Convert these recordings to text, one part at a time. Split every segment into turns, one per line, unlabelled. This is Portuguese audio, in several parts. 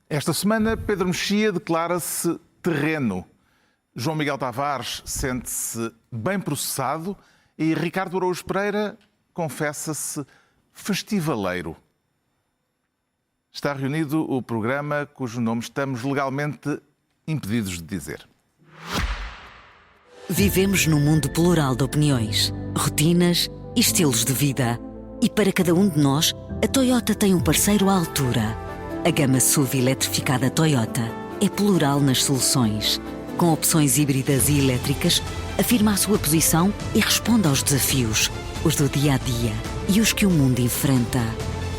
Esta semana, Pedro Mexia declara-se terreno. João Miguel Tavares sente-se bem processado e Ricardo Araújo Pereira confessa-se festivaleiro. Está reunido o programa cujo nome estamos legalmente impedidos de dizer.
Vivemos num mundo plural de opiniões, rotinas e estilos de vida. E para cada um de nós, a Toyota tem um parceiro à altura. A gama SUV eletrificada Toyota é plural nas soluções. Com opções híbridas e elétricas, afirma a sua posição e responde aos desafios, os do dia-a-dia e os que o mundo enfrenta.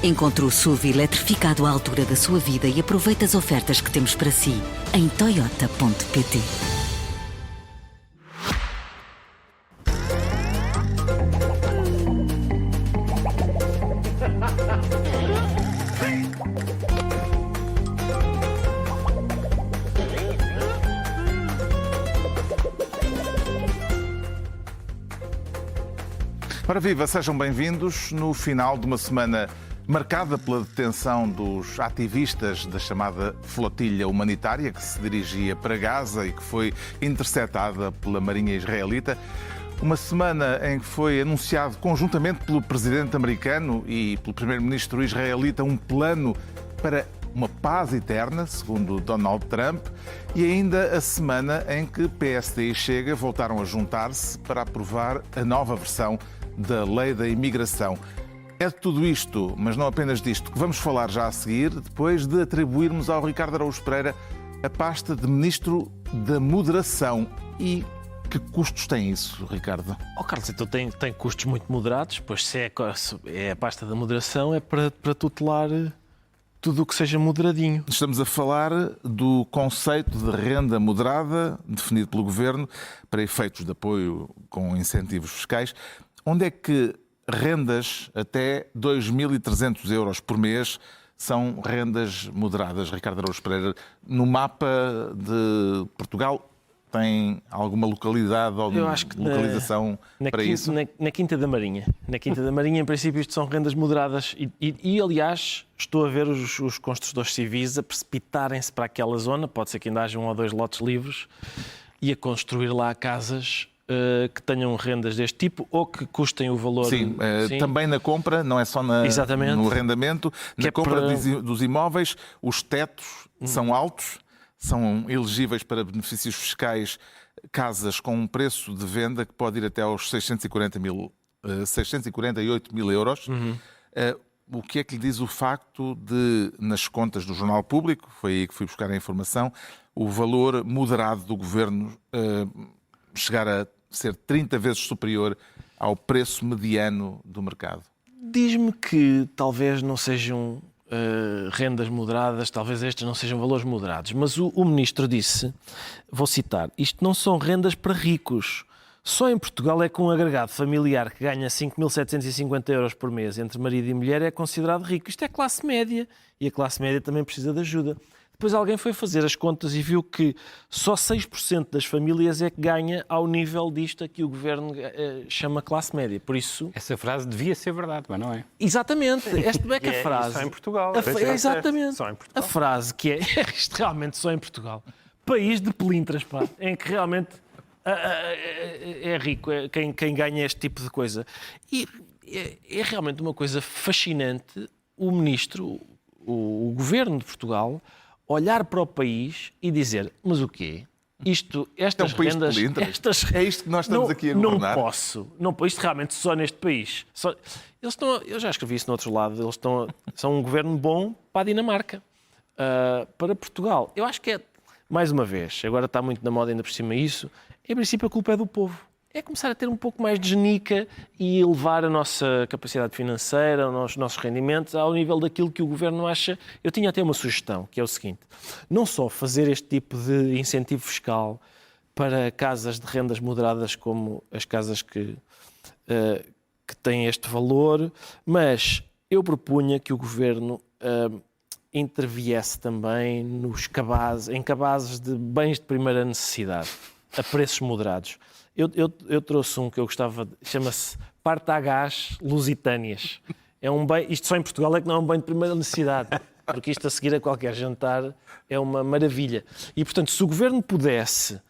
Encontre o SUV eletrificado à altura da sua vida e aproveite as ofertas que temos para si em toyota.pt.
Ora viva, sejam bem-vindos no final de uma semana marcada pela detenção dos ativistas da chamada flotilha humanitária que se dirigia para Gaza e que foi interceptada pela Marinha Israelita. Uma semana em que foi anunciado conjuntamente pelo presidente americano e pelo primeiro-ministro israelita um plano para uma paz eterna, segundo Donald Trump, e ainda a semana em que PSD e Chega voltaram a juntar-se para aprovar a nova versão da Lei da Imigração. É de tudo isto, mas não apenas disto, que vamos falar já a seguir, depois de atribuirmos ao Ricardo Araújo Pereira a pasta de Ministro da Moderação. E que custos tem isso, Ricardo?
Carlos, então tem custos muito moderados, pois se é a pasta da moderação é para tutelar tudo o que seja moderadinho.
Estamos a falar do conceito de renda moderada, definido pelo Governo, para efeitos de apoio com incentivos fiscais. Onde é que rendas até 2.300 euros por mês são rendas moderadas, Ricardo Araújo Pereira? No mapa de Portugal tem alguma localidade ou localização para isso?
Na Quinta da Marinha. Na Quinta da Marinha, em princípio, isto são rendas moderadas. E aliás, estou a ver os construtores civis a precipitarem-se para aquela zona. Pode ser que ainda haja 1 ou 2 lotes livres e a construir lá casas que tenham rendas deste tipo ou que custem o valor...
Sim, também na compra, não é só no arrendamento. Na compra dos imóveis, os tetos são altos, são elegíveis para benefícios fiscais casas com um preço de venda que pode ir até aos 648 mil euros. O que é que lhe diz o facto de, nas contas do Jornal Público, foi aí que fui buscar a informação, o valor moderado do Governo chegar a ser 30 vezes superior ao preço mediano do mercado?
Diz-me que talvez não sejam rendas moderadas, talvez estes não sejam valores moderados, mas o Ministro disse, vou citar, isto não são rendas para ricos. Só em Portugal é que um agregado familiar que ganha 5.750 euros por mês entre marido e mulher é considerado rico. Isto é classe média e a classe média também precisa de ajuda. Depois alguém foi fazer as contas e viu que só 6% das famílias é que ganha ao nível disto a que o Governo chama classe média. Por isso...
Essa frase devia ser verdade, mas não é.
Exatamente. Esta é que a frase...
Só em Portugal.
Exatamente.
Só em Portugal.
A frase que é isto realmente só em Portugal. País de pelintras, pá, em que realmente é rico quem ganha este tipo de coisa. E é realmente uma coisa fascinante o Ministro, o Governo de Portugal, olhar para o país e dizer, mas o quê? Estas rendas...
É isto que nós estamos aqui a governar?
Não posso. Isto realmente só neste país. Eu já escrevi isso no outro lado. São um governo bom para a Dinamarca. Para Portugal. Eu acho que é, mais uma vez, agora está muito na moda ainda por cima isso, em princípio a culpa é do povo. É começar a ter um pouco mais de genica e elevar a nossa capacidade financeira, os nossos rendimentos, ao nível daquilo que o Governo acha. Eu tinha até uma sugestão, que é o seguinte, não só fazer este tipo de incentivo fiscal para casas de rendas moderadas como as casas que têm este valor, mas eu propunha que o Governo interviesse também em cabazes de bens de primeira necessidade, a preços moderados. Eu trouxe um que eu gostava, chama-se Partagás Lusitâneas. É um bem, isto só em Portugal é que não é um bem de primeira necessidade. porque isto a seguir a qualquer jantar é uma maravilha. E, portanto, se o Governo pudesse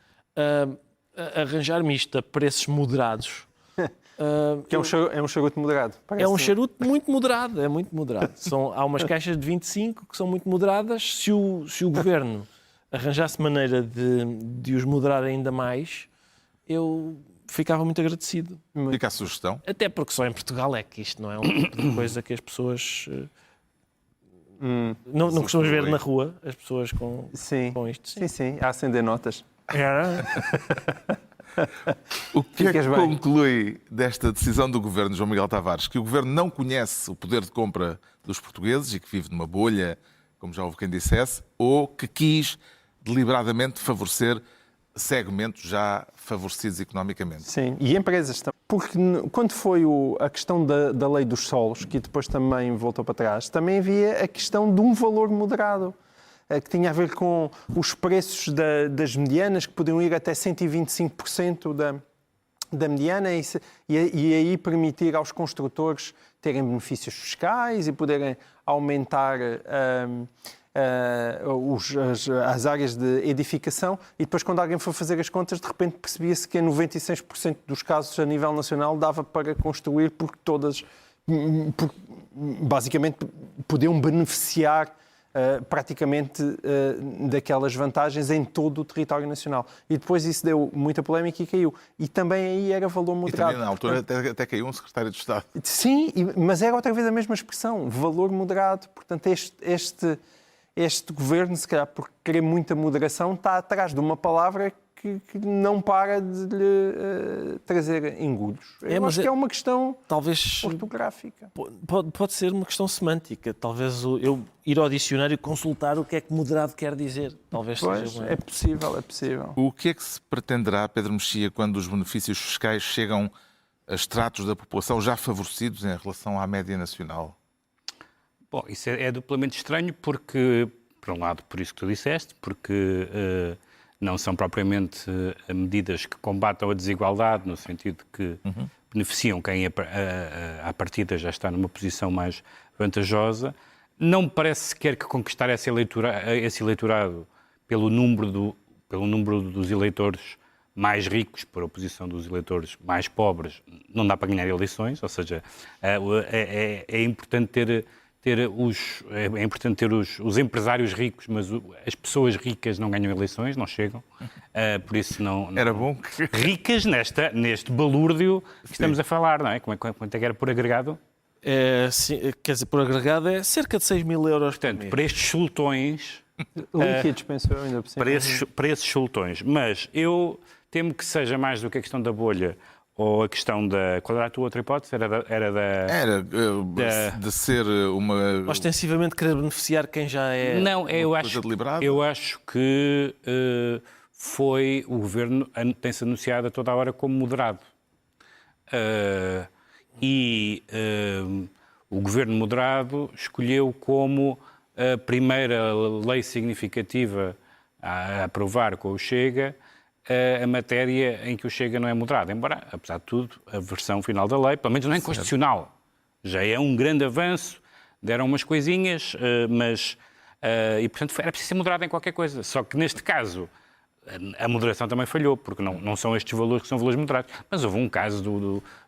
arranjar-me isto a preços moderados...
Que é um charuto moderado.
É um charuto muito moderado, é muito moderado. Há umas caixas de 25 que são muito moderadas. Se o Governo arranjasse maneira de os moderar ainda mais, eu ficava muito agradecido.
Fica a sugestão.
Até porque só em Portugal é que isto não é um tipo de coisa que as pessoas... Não costumas ver na rua as pessoas com isto.
Sim, a acender notas.
Era...
O que é que
Ficas bem.
conclui desta decisão do Governo, João Miguel Tavares? Que o Governo não conhece o poder de compra dos portugueses e que vive numa bolha, como já houve quem dissesse, ou que quis deliberadamente favorecer segmentos já favorecidos economicamente?
Sim, e empresas também. Porque quando foi a questão da lei dos solos, que depois também voltou para trás, também havia a questão de um valor moderado, que tinha a ver com os preços das medianas, que podiam ir até 125% da mediana e aí permitir aos construtores terem benefícios fiscais e poderem aumentar as áreas de edificação. E depois, quando alguém foi fazer as contas, de repente percebia-se que em 96% dos casos a nível nacional dava para construir porque basicamente podiam beneficiar praticamente daquelas vantagens em todo o território nacional. E depois isso deu muita polémica e caiu. E também aí era valor moderado.
E também na altura até caiu um secretário de Estado.
Sim, mas era outra vez a mesma expressão, valor moderado. Portanto, este governo, se calhar por querer muita moderação, está atrás de uma palavra que não para de lhe trazer engulhos. Eu acho que é uma questão
talvez
ortográfica.
Pode ser uma questão semântica. Talvez eu ir ao dicionário e consultar o que é que moderado quer dizer. Talvez seja
É possível.
O que é que se pretenderá, Pedro Mexia, quando os benefícios fiscais chegam a estratos da população já favorecidos em relação à média nacional?
Bom, isso é duplamente estranho porque, por um lado, por isso que tu disseste, porque não são propriamente medidas que combatam a desigualdade, no sentido que beneficiam quem à partida já está numa posição mais vantajosa. Não me parece sequer que conquistar esse eleitorado pelo número dos eleitores mais ricos, por oposição dos eleitores mais pobres, não dá para ganhar eleições, ou seja, é importante ter os empresários ricos, mas as pessoas ricas não ganham eleições, não chegam. Por isso não...
Era bom que...
Ricas neste balúrdio que estamos a falar, não é? Quanto é que era por agregado?
Sim, quer dizer, por agregado é cerca de 6 mil euros.
Portanto, para estes sultões...
Líquidos, penso eu, ainda por cima.
Para esses sultões. Mas eu temo que seja mais do que a questão da bolha ou a questão da... Qual era a tua outra hipótese? Era
de ser uma...
Ostensivamente querer beneficiar quem já é...
Não, eu acho que foi... O Governo tem-se anunciado a toda a hora como moderado. O Governo moderado escolheu como a primeira lei significativa a aprovar com o Chega a matéria em que o Chega não é moderado. Embora, apesar de tudo, a versão final da lei, pelo menos não é inconstitucional. Já é um grande avanço, deram umas coisinhas, mas... e, portanto, era preciso ser moderado em qualquer coisa. Só que, neste caso, a moderação também falhou, porque não são estes valores que são valores moderados. Mas houve um caso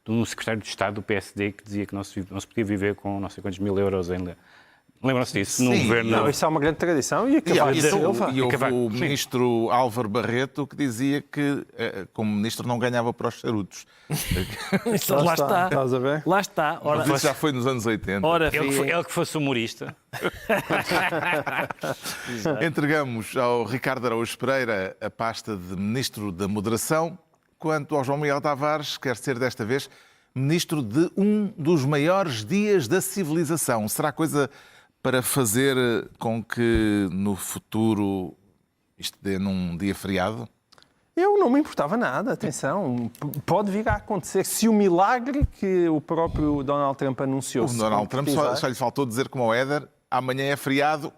de um secretário de Estado do PSD que dizia que não se podia viver com não sei quantos mil euros ainda. Lembram-se disso?
Sim,
no governo...
Não, isso é uma grande tradição e
houve o ministro Álvaro Barreto que dizia que, como ministro, não ganhava para os charutos.
Lá está.
Estás a ver?
Lá está.
Mas isso já foi nos anos 80.
Ele que fosse humorista.
Entregamos ao Ricardo Araújo Pereira a pasta de Ministro da Moderação. Quanto ao João Miguel Tavares, quer ser desta vez Ministro de um dos maiores dias da civilização. Será coisa para fazer com que no futuro isto dê num dia feriado?
Eu não me importava nada, atenção. Pode vir a acontecer. Se o milagre que o próprio Donald Trump anunciou...
O Donald Trump só lhe faltou dizer como ao Éder, amanhã é feriado.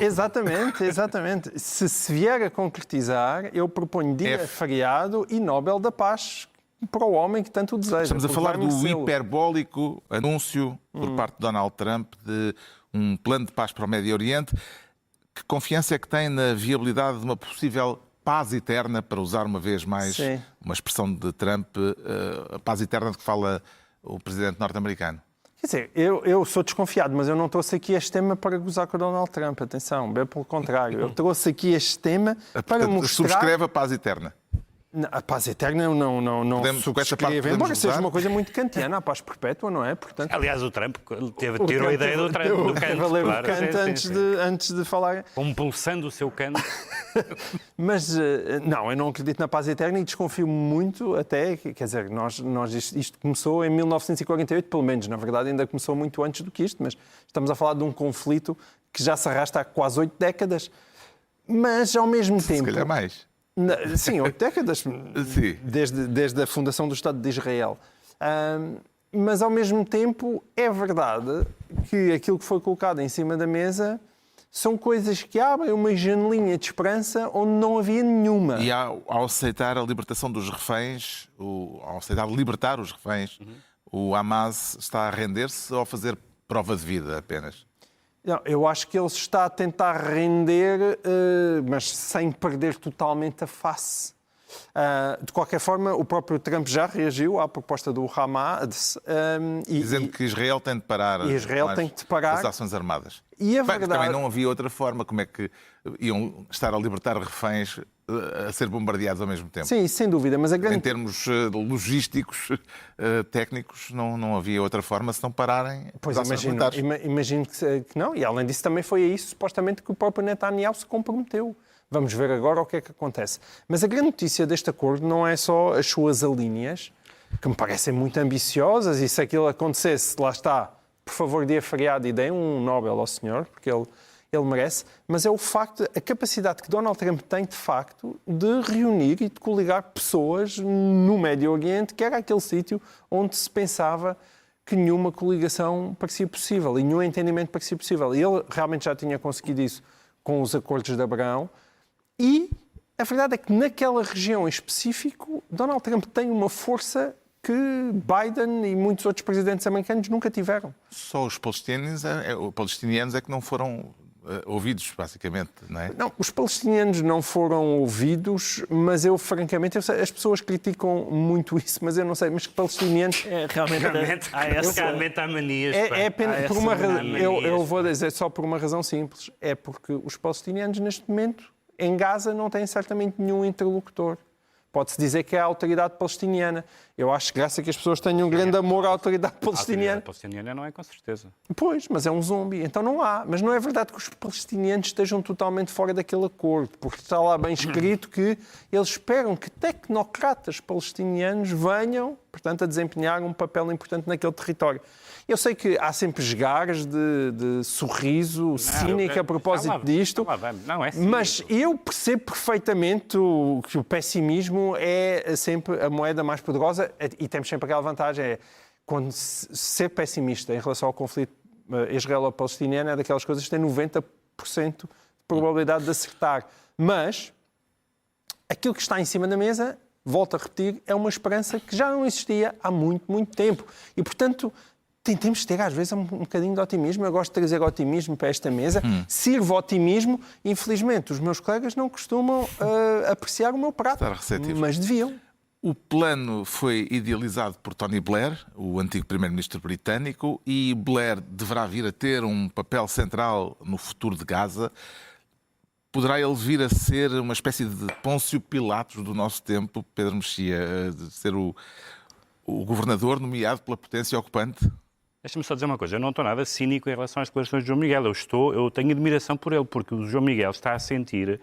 Exatamente. Se vier a concretizar, eu proponho dia feriado e Nobel da Paz para o homem que tanto o deseja.
Estamos a falar do hiperbólico anúncio por parte de Donald Trump de um plano de paz para o Médio Oriente. Que confiança é que tem na viabilidade de uma possível paz eterna, para usar uma vez mais uma expressão de Trump, a paz eterna de que fala o presidente norte-americano?
Quer dizer, eu sou desconfiado, mas eu não trouxe aqui este tema para gozar com o Donald Trump. Atenção, bem pelo contrário. Eu trouxe aqui este tema para mostrar...
Subscreve a paz eterna.
A paz eterna eu não subscrevo, embora seja uma coisa muito kantiana, a paz perpétua, não é? Portanto,
aliás, o Trump tirou a ideia do Kant.
Teve a ler o Kant antes de falar.
Compulsando o seu Kant.
Mas, não, eu não acredito na paz eterna e desconfio muito até, quer dizer, isto começou em 1948, pelo menos, na verdade ainda começou muito antes do que isto, mas estamos a falar de um conflito que já se arrasta há quase 8 décadas, mas ao mesmo tempo...
Se calhar mais.
Sim, 8 décadas,
Sim.
Desde a fundação do Estado de Israel. Mas, ao mesmo tempo, é verdade que aquilo que foi colocado em cima da mesa são coisas que abrem uma janelinha de esperança onde não havia nenhuma.
E ao aceitar a libertação dos reféns, ao aceitar libertar os reféns, o Hamas está a render-se ou a fazer prova de vida apenas?
Não, eu acho que ele está a tentar render, mas sem perder totalmente a face. De qualquer forma, o próprio Trump já reagiu à proposta do Hamas.
Dizendo que Israel tem de parar, as ações armadas.
E a verdade...
Também não havia outra forma. Como é que iam estar a libertar reféns a ser bombardeados ao mesmo tempo?
Sim, sem dúvida. Mas
Em termos logísticos, técnicos, não havia outra forma se não pararem as ações militares.
Imagino que não. E além disso, também foi a isso, supostamente, que o próprio Netanyahu se comprometeu. Vamos ver agora o que é que acontece. Mas a grande notícia deste acordo não é só as suas alíneas, que me parecem muito ambiciosas, e se aquilo acontecesse, lá está, por favor, dê feriado e dê um Nobel ao senhor, porque ele merece, mas é o facto, a capacidade que Donald Trump tem, de facto, de reunir e de coligar pessoas no Médio Oriente, que era aquele sítio onde se pensava que nenhuma coligação parecia possível e nenhum entendimento parecia possível. E ele realmente já tinha conseguido isso com os acordos de Abraão. E a verdade é que naquela região em específico, Donald Trump tem uma força que Biden e muitos outros presidentes americanos nunca tiveram.
Só os palestinianos é que não foram ouvidos, basicamente, não é?
Não, os palestinianos não foram ouvidos, mas eu, francamente, as pessoas criticam muito isso, mas eu não sei, mas que palestinianos...
Realmente há manias.
Eu vou dizer só por uma razão simples, é porque os palestinianos, neste momento, em Gaza, não têm certamente nenhum interlocutor. Pode-se dizer que é a autoridade palestiniana. Eu acho que graças a que as pessoas tenham um grande amor à autoridade palestiniana.
A autoridade palestiniana não é, com certeza.
Pois, mas é um zombi, então não há. Mas não é verdade que os palestinianos estejam totalmente fora daquele acordo, porque está lá bem escrito que eles esperam que tecnocratas palestinianos venham, portanto, a desempenhar um papel importante naquele território. Eu sei que há sempre esgares de sorriso cínico a propósito disto, mas eu percebo perfeitamente que o pessimismo é sempre a moeda mais poderosa e temos sempre aquela vantagem, quando ser pessimista em relação ao conflito israelo-palestiniano é daquelas coisas que tem 90% de probabilidade de acertar. Mas aquilo que está em cima da mesa, volto a repetir, é uma esperança que já não existia há muito, muito tempo. E, portanto, temos de ter, às vezes, um bocadinho de otimismo. Eu gosto de trazer otimismo para esta mesa. Sirvo otimismo. Infelizmente, os meus colegas não costumam apreciar o meu prato, mas deviam.
O plano foi idealizado por Tony Blair, o antigo primeiro-ministro britânico, e Blair deverá vir a ter um papel central no futuro de Gaza. Poderá ele vir a ser uma espécie de Pôncio Pilatos do nosso tempo, Pedro Mexia, de ser o governador nomeado pela potência ocupante?
Deixa-me só dizer uma coisa, eu não estou nada cínico em relação às declarações de João Miguel. Eu tenho admiração por ele, porque o João Miguel está a sentir,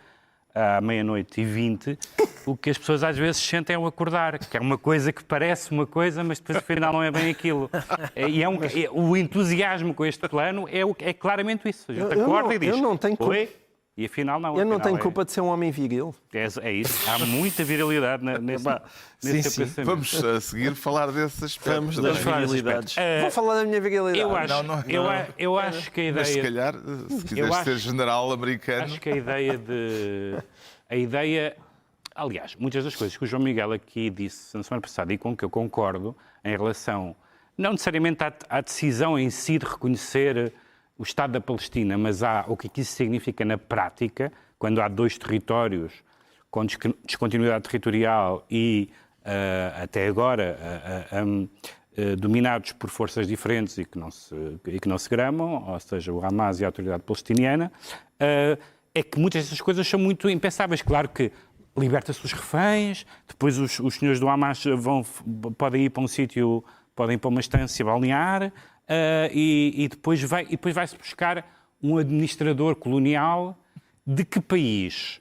à 00:20, o que as pessoas às vezes sentem ao acordar, que é uma coisa que parece uma coisa, mas depois afinal não é bem aquilo. O entusiasmo com este plano é claramente isso. A gente acorda e diz, e afinal não.
Eu não tenho culpa de ser um homem viril.
É isso. Há muita virilidade nesse pensamento.
Vamos a seguir falar desse aspecto.
Vamos das virilidades.
Vou falar da minha virilidade.
Eu acho que a ideia...
Mas se calhar, se quiseres ser general americano...
Acho que a ideia... Aliás, muitas das coisas que o João Miguel aqui disse na semana passada e com que eu concordo em relação, não necessariamente à decisão em si de reconhecer o Estado da Palestina, mas há o que isso significa na prática, quando há dois territórios com descontinuidade territorial e, até agora, dominados por forças diferentes e que não se gramam, ou seja, o Hamas e a Autoridade Palestiniana, é que muitas dessas coisas são muito impensáveis. Claro que liberta-se os reféns, depois os senhores do Hamas podem ir para um sítio, podem ir para uma estância balnear, e depois vai-se buscar um administrador colonial de que país?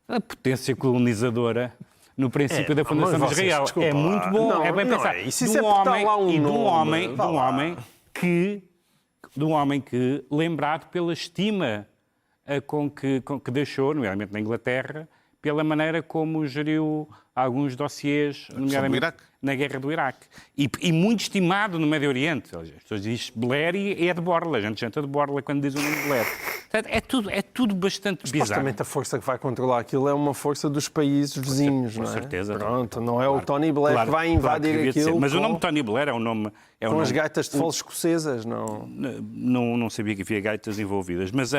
A potência colonizadora no princípio da fundação de Israel.
Desculpa,
é muito bom,
não,
é bem
não
pensado.
é isso, isso é porque está lá um nome.
De um homem que, lembrado pela estima com que deixou, nomeadamente na Inglaterra, pela maneira como geriu alguns dossiês, nomeadamente na guerra do Iraque. E muito estimado no Médio Oriente. As pessoas dizem Blair e é de Borla. A gente janta de Borla quando diz o nome de Blair. Portanto, é tudo bastante bizarro.
Supostamente a força que vai controlar aquilo é uma força dos países vizinhos, não é?
Com certeza.
Pronto, não é o Tony Blair que vai invadir aquilo.
Mas o nome de Tony Blair é um nome...
com as gaitas de foles escocesas, não?
Não sabia que havia gaitas envolvidas, mas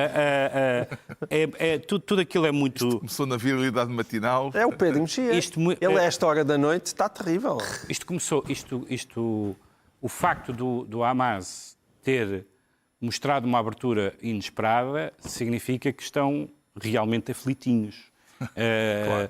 tudo aquilo é muito...
Isto começou na virilidade matinal.
É o Pedro Mexia. Ele, a esta hora da noite, está terrível.
O facto do Hamas ter mostrado uma abertura inesperada significa que estão realmente aflitinhos. Claro.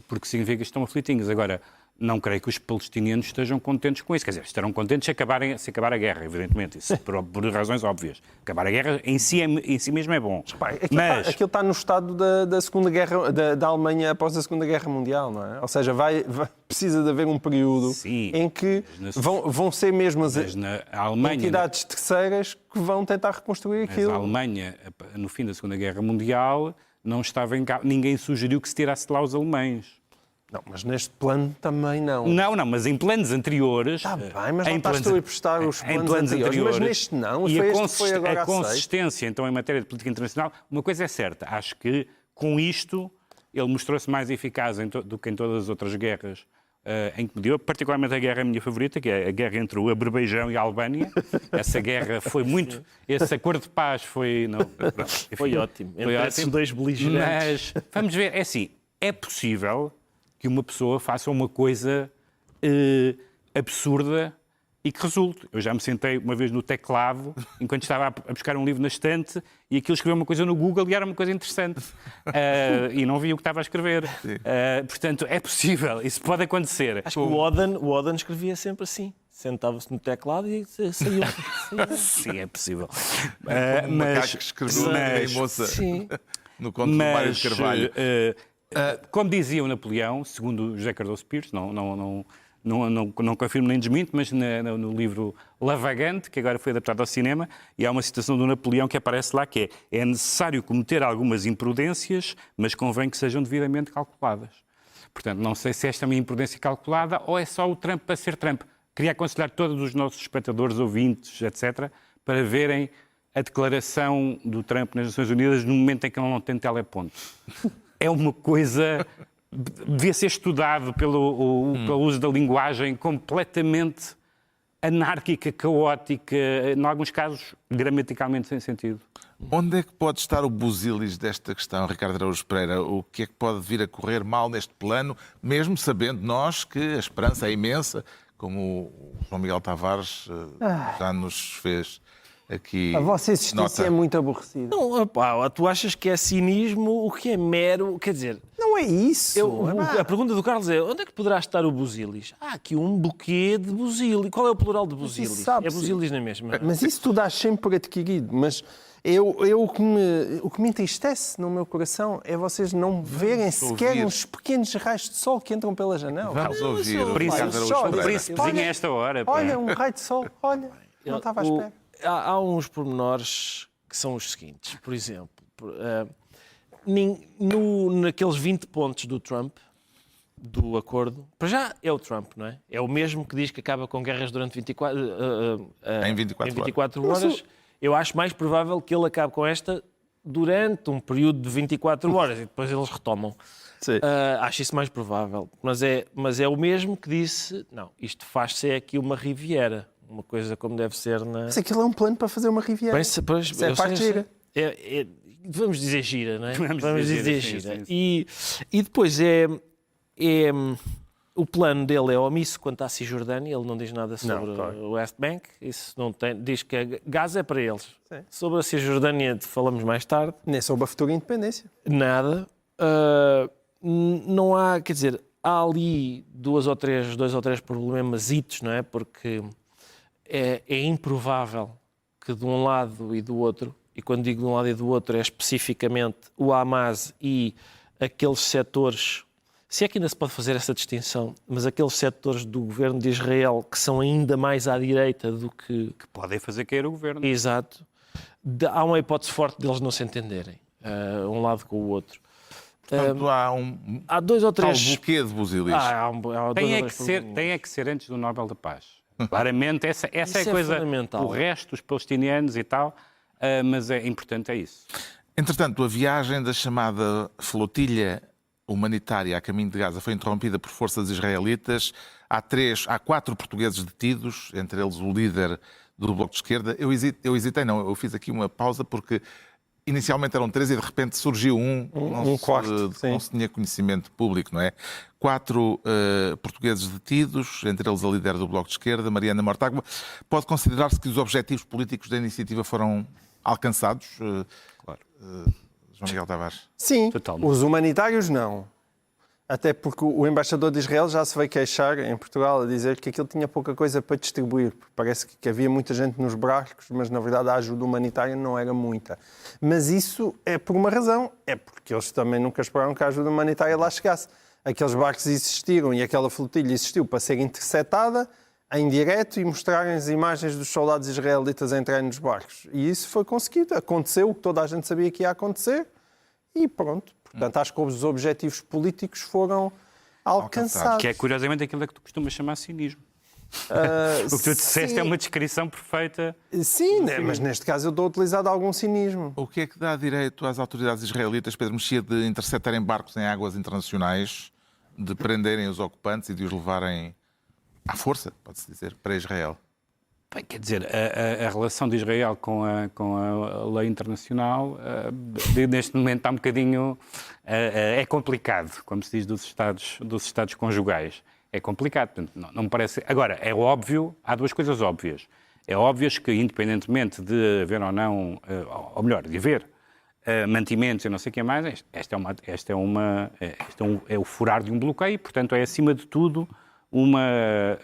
Porque significa que estão aflitinhos. Agora, não creio que os palestinianos estejam contentes com isso. Quer dizer, estarão contentes se acabar a guerra, evidentemente. Isso por razões óbvias. Acabar a guerra em si mesmo é bom.
Mas aquilo está no estado da Segunda Guerra, da Alemanha após a Segunda Guerra Mundial, não é? Ou seja, precisa de haver um período em que vão ser mesmo as entidades terceiras que vão tentar reconstruir aquilo.
Mas a Alemanha, no fim da Segunda Guerra Mundial, não estava ninguém sugeriu que se tirasse de lá os alemães.
Não, mas neste plano também não.
Não, mas em planos anteriores...
Está bem, mas não estás tu a prestar os planos anteriores, mas neste não.
E a consistência, então, em matéria de política internacional, uma coisa é certa, acho que com isto ele mostrou-se mais eficaz do que em todas as outras guerras em que mediu, particularmente a guerra minha favorita, que é a guerra entre o Azerbaijão e a Albânia. Essa guerra foi muito... Esse acordo de paz foi...
Foi ótimo. Entre esses dois beligerantes.
Mas, vamos ver, é assim, é possível que uma pessoa faça uma coisa absurda e que resulte. Eu já me sentei uma vez no teclado, enquanto estava a buscar um livro na estante, e aquilo escreveu uma coisa no Google e era uma coisa interessante. E não vi o que estava a escrever. Portanto, é possível. Isso pode acontecer.
Acho que o Oden escrevia sempre assim. Sentava-se no teclado e saiu.
Sim, é possível.
O macaco que escreveu em moça no conto do Mário de Carvalho.
Como dizia o Napoleão, segundo José Cardoso Pires, não confirmo nem desminto, mas no livro La Vagante, que agora foi adaptado ao cinema, e há uma citação do Napoleão que aparece lá, que é necessário cometer algumas imprudências, mas convém que sejam devidamente calculadas. Portanto, não sei se esta é uma imprudência calculada ou é só o Trump para ser Trump. Queria aconselhar todos os nossos espectadores, ouvintes, etc., para verem a declaração do Trump nas Nações Unidas no momento em que ele não tem teleponto. É uma coisa... devia ser estudado pelo uso da linguagem completamente anárquica, caótica, em alguns casos gramaticalmente sem sentido.
Onde é que pode estar o busilis desta questão, Ricardo Araújo Pereira? O que é que pode vir a correr mal neste plano, mesmo sabendo nós que a esperança é imensa, como o João Miguel Tavares já nos fez aqui.
A vossa existência é muito aborrecida.
Não, tu achas que é cinismo, o que é mero... Quer dizer...
Não é isso.
A pergunta do Carlos é, onde é que poderá estar o busilis? Há aqui um buquê de busilis. Qual é o plural de busilis? É busilis na mesma.
Mas isso tu dás sempre por adquirido. Mas o que me entristece no meu coração é vocês não verem sequer uns pequenos raios de sol que entram pela janela.
Vamos ouvir o
Ricardo Araújo Pereira. O príncipezinho a esta hora.
Olha, um raio de sol. Olha, não estava à espera.
Há uns pormenores que são os seguintes. Por exemplo, naqueles 20 pontos do Trump, do acordo, para já é o Trump, não é? É o mesmo que diz que acaba com guerras durante 24 horas. Eu acho mais provável que ele acabe com esta durante um período de 24 horas e depois eles retomam. Acho isso mais provável. Mas é o mesmo que disse, não, isto faz-se aqui uma Riviera. uma coisa como deve ser na...
Mas aquilo é um plano para fazer uma Riviera.
Pois,
Isso é
eu
parte
sei,
gira.
vamos dizer gira, não é?
Vamos dizer
gira.
sim.
E depois o plano dele é omisso quanto à Cisjordânia, ele não diz nada sobre o West Bank, isso não tem, diz que Gaza é para eles.
Sim.
Sobre a Cisjordânia falamos mais tarde.
Nem sobre a futura independência.
Nada. Não há, quer dizer, há ali dois ou três problemasitos, não é? Porque é improvável que de um lado e do outro, e quando digo de um lado e do outro é especificamente o Hamas e aqueles setores, se é que ainda se pode fazer essa distinção, mas aqueles setores do governo de Israel que são ainda mais à direita do que...
Que podem fazer cair o governo.
Exato. Há uma hipótese forte deles não se entenderem, um lado com o outro.
Portanto,
Há dois ou
tal
três...
buquê de buzilis.
Há dois ou três
Tem que ser antes do Nobel da Paz. Claramente, essa é a coisa.
fundamental.
O resto, os palestinianos e tal, mas é importante, é isso.
Entretanto, a viagem da chamada flotilha humanitária a caminho de Gaza foi interrompida por forças israelitas. Há 4 portugueses detidos, entre eles o líder do Bloco de Esquerda. Eu fiz aqui uma pausa porque inicialmente eram 3 e de repente surgiu um
quarto, sim.
não se tinha conhecimento público, não é? 4 portugueses detidos, entre eles a líder do Bloco de Esquerda, Mariana Mortágua. Pode considerar-se que os objetivos políticos da iniciativa foram alcançados?
Claro.
João Miguel Tavares.
Sim,
Totalmente.
os humanitários não. Até porque o embaixador de Israel já se veio queixar em Portugal a dizer que aquilo tinha pouca coisa para distribuir. Parece que havia muita gente nos barcos, mas na verdade a ajuda humanitária não era muita. Mas isso é por uma razão, é porque eles também nunca esperaram que a ajuda humanitária lá chegasse. Aqueles barcos existiram e aquela flotilha existiu para ser interceptada em direto e mostrarem as imagens dos soldados israelitas a entrarem nos barcos. E isso foi conseguido. Aconteceu o que toda a gente sabia que ia acontecer e pronto. Portanto, acho que os objetivos políticos foram alcançados.
Que é curiosamente aquilo que tu costumas chamar cinismo. O que tu disseste é uma descrição perfeita.
Sim, né? Mas neste caso eu estou a utilizar algum cinismo.
O que é que dá direito às autoridades israelitas, Pedro Mexia, de interceptarem barcos em águas internacionais, de prenderem os ocupantes e de os levarem à força, pode-se dizer, para Israel?
Bem, quer dizer, a relação de Israel com a lei internacional neste momento está um bocadinho... é complicado, como se diz dos Estados conjugais. É complicado, portanto, não me parece... Agora, é óbvio, há 2 coisas óbvias. É óbvio que, independentemente de haver ou não, ou melhor, de haver mantimentos e não sei o que mais, é o furar de um bloqueio, portanto, é acima de tudo uma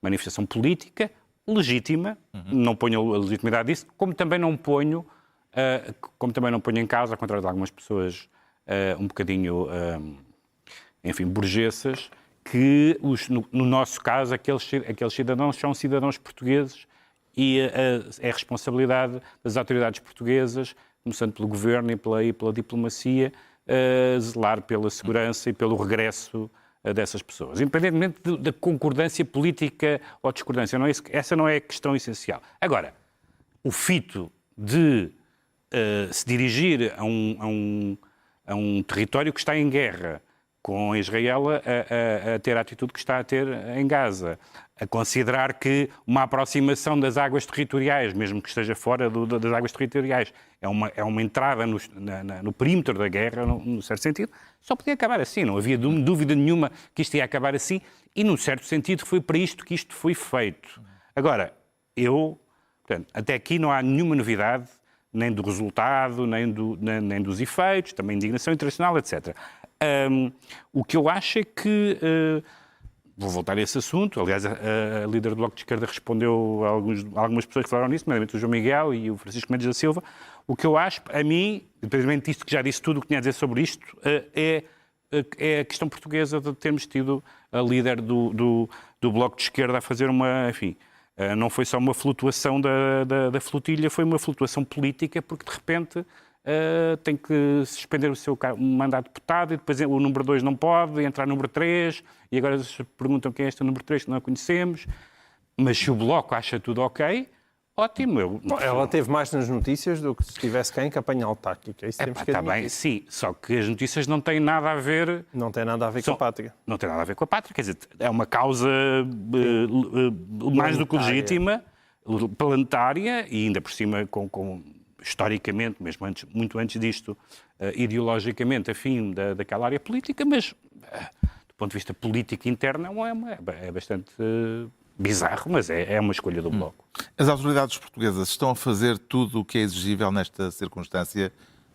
manifestação política legítima, não ponho a legitimidade disso, como também não ponho em causa, ao contrário de algumas pessoas um bocadinho, enfim, burguesas, que no nosso caso aqueles cidadãos são cidadãos portugueses e é responsabilidade das autoridades portuguesas, começando pelo governo e pela diplomacia, zelar pela segurança e pelo regresso dessas pessoas, independentemente da concordância política ou discordância. Essa não é a questão essencial. Agora, o fito de se dirigir a um território que está em guerra, com Israel a ter a atitude que está a ter em Gaza, a considerar que uma aproximação das águas territoriais, mesmo que esteja fora das águas territoriais, é uma entrada no perímetro da guerra, num certo sentido, só podia acabar assim. Não havia dúvida nenhuma que isto ia acabar assim e, num certo sentido, foi para isto que isto foi feito. Agora, portanto, até aqui não há nenhuma novidade, nem do resultado, nem dos efeitos, também indignação internacional, etc. O que eu acho é que... vou voltar a esse assunto. Aliás, a líder do Bloco de Esquerda respondeu a algumas pessoas que falaram nisso, nomeadamente o João Miguel e o Francisco Mendes da Silva. O que eu acho, a mim, independentemente disto que já disse tudo o que tinha a dizer sobre isto, é a questão portuguesa de termos tido a líder do Bloco de Esquerda a fazer enfim, não foi só uma flutuação da flotilha, foi uma flutuação política, porque de repente tem que suspender o seu mandato de deputado e depois o número 2 não pode, entrar número 3, e agora se perguntam quem é este número 3 que não a conhecemos. Mas se o Bloco acha tudo ok, ótimo.
Ela teve mais nas notícias do que se tivesse quem que apanha autárquica. Isso temos que
Está
admitir.
bem, sim, só que as notícias não têm nada a ver...
Não tem nada a ver com a pátria.
Não tem nada a ver com a pátria, quer dizer, é uma causa mais do que legítima, planetária, e ainda por cima, historicamente, mesmo muito antes disto, ideologicamente afim daquela área política, mas do ponto de vista político interno é bastante bizarro, mas é uma escolha do Bloco.
As autoridades portuguesas estão a fazer tudo o que é exigível nesta circunstância,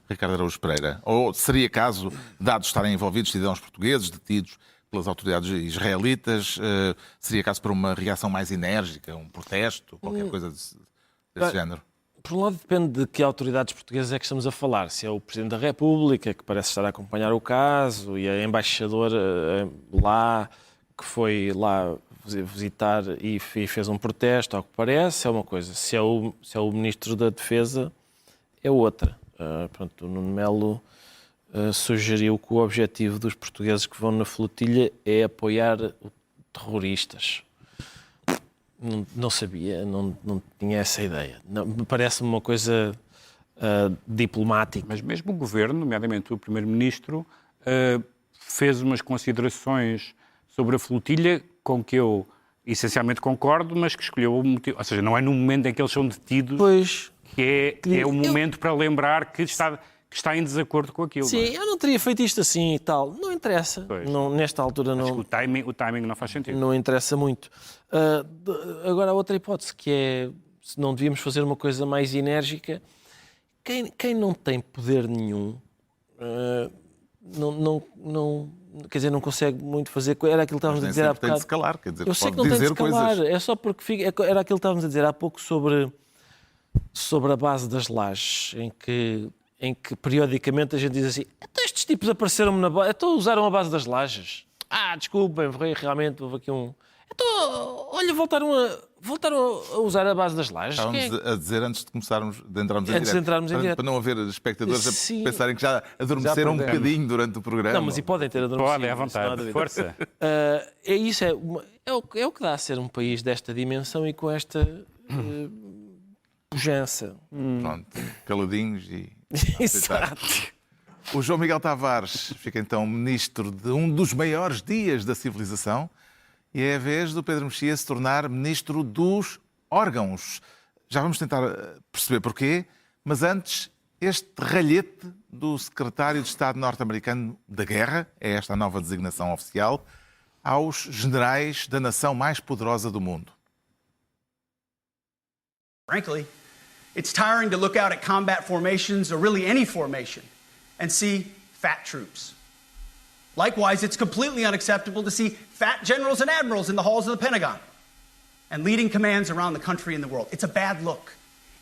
Ricardo Araújo Pereira? Ou seria caso, dados estarem envolvidos cidadãos portugueses detidos pelas autoridades israelitas, seria caso para uma reação mais enérgica, um protesto, qualquer coisa desse género?
Por um lado, depende de que autoridades portuguesas é que estamos a falar. Se é o Presidente da República, que parece estar a acompanhar o caso, e a embaixadora lá, que foi lá visitar e fez um protesto, ao que parece, é uma coisa. Se é o Ministro da Defesa, é outra. Pronto, o Nuno Melo sugeriu que o objetivo dos portugueses que vão na flotilha é apoiar terroristas. Não sabia, não tinha essa ideia. Parece-me uma coisa diplomática.
Mas mesmo o Governo, nomeadamente o Primeiro-Ministro, fez umas considerações sobre a flotilha com que eu essencialmente concordo, mas que escolheu o motivo. Ou seja, não é no momento em que eles são detidos que é o momento para lembrar que está em desacordo com aquilo.
Sim, eu não teria feito isto assim e tal. Não interessa. Não, nesta altura
Acho
não.
que o timing não faz sentido.
Não interessa muito. Agora, a outra hipótese, que é se não devíamos fazer uma coisa mais enérgica. Quem não tem poder nenhum, quer dizer, não consegue muito fazer. Era aquilo que estávamos a dizer há bocado.
Tem de se calar, quer dizer,
Eu sei que
pode
não tem de
dizer
se calar,
coisas.
é só porque era aquilo que estávamos a dizer há pouco sobre a base das lajes, em que periodicamente a gente diz assim: então estes tipos apareceram-me na base, então usaram a base das lajes. Desculpem, realmente houve aqui um. Então, olha, voltaram a usar a base das lajes.
Estávamos a dizer antes de começarmos, de entrarmos em
Antes de
direto.
entrarmos em direto.
Para não haver espectadores
Sim.
a pensarem que já adormeceram um
perdemos.
bocadinho durante o programa.
Não, mas e podem ter adormecido.
Podem, à
isso não há
vontade.
dúvida.
Força.
É isso, é o que dá a ser um país desta dimensão e com esta pujança.
Pronto, caladinhos e...
Exato.
O João Miguel Tavares fica então ministro de um dos maiores dias da civilização e é a vez do Pedro Mexia se tornar ministro dos órgãos. Já vamos tentar perceber porquê, mas antes, este ralhete do secretário de Estado norte-americano da Guerra, é esta a nova designação oficial, aos generais da nação mais poderosa do mundo.
Frankly, it's tiring to look out at combat formations, or really any formation, and see fat troops. Likewise, it's completely unacceptable to see fat generals and admirals in the halls of the Pentagon and leading commands around the country and the world. It's a bad look.